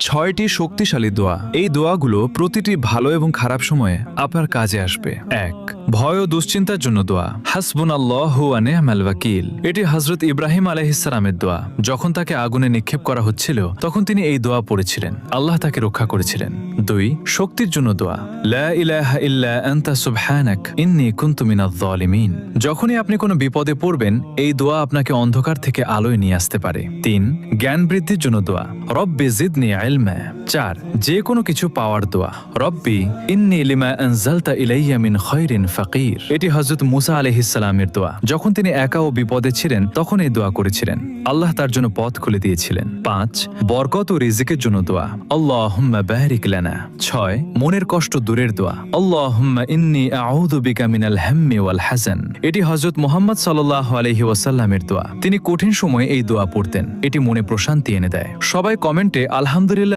ছয়টি শক্তিশালী দোয়া। এই দোয়াগুলো প্রতিটি ভালো এবং খারাপ সময়ে আপনার কাজে আসবে। ১. ভয় ও দুশ্চিন্তার জন্য দোয়া। হাসবুনাল্লাহু ওয়া নি'মাল ওয়াকিল। এটি হযরত ইব্রাহিম আলাইহিস সালামের দোয়া। যখন তাকে আগুনে নিক্ষেপ করা হচ্ছিল তখন তিনি এই দোয়া পড়েছিলেন, আল্লাহ তাকে রক্ষা করেছিলেন। ২. শক্তির জন্য দোয়া। লা ইলাহা ইল্লা আনতা সুবহানাক ইন্নী কুনতু মিনাজ জালিমিন। যখনই আপনি কোনো বিপদে পড়বেন এই দোয়া আপনাকে অন্ধকার থেকে আলোয় নিয়ে আসতে পারে। ৩. জ্ঞান বৃদ্ধির জন্য দোয়া। রব্বি জিদনি ইলমা। ৪. যে কোনো কিছু পাওয়ার দোয়া। রব্বি ইন্নী লিমা আনজালতা ইলাইয়া মিন খায়রিন ফাকির। এটি হযরত মুসা আলাইহিস সালামের দোয়া। যখন তিনি একা ও বিপদে ছিলেন তখন এই দোয়া করেছিলেন, আল্লাহ তার জন্য পথ খুলে দিয়েছিলেন। ৫. বরকত ও রিজিকের জন্য দোয়া। আল্লাহুম্মা বারিক লানা। ৬. মনের কষ্ট দূরের দোয়া। আল্লাহুম্মা ইন্নী আউযু বিকা মিনাল হাম্মি ওয়াল হাযান। এটি হযরত মুহাম্মদ সাল্লাল্লাহু আলাইহি ওয়াসাল্লামের দোয়া। তিনি কঠিন সময়ে এই দোয়া পড়তেন, এটি মনে প্রশান্তি এনে দেয়। সবাই কমেন্টে আলহামদুলিল্লাহ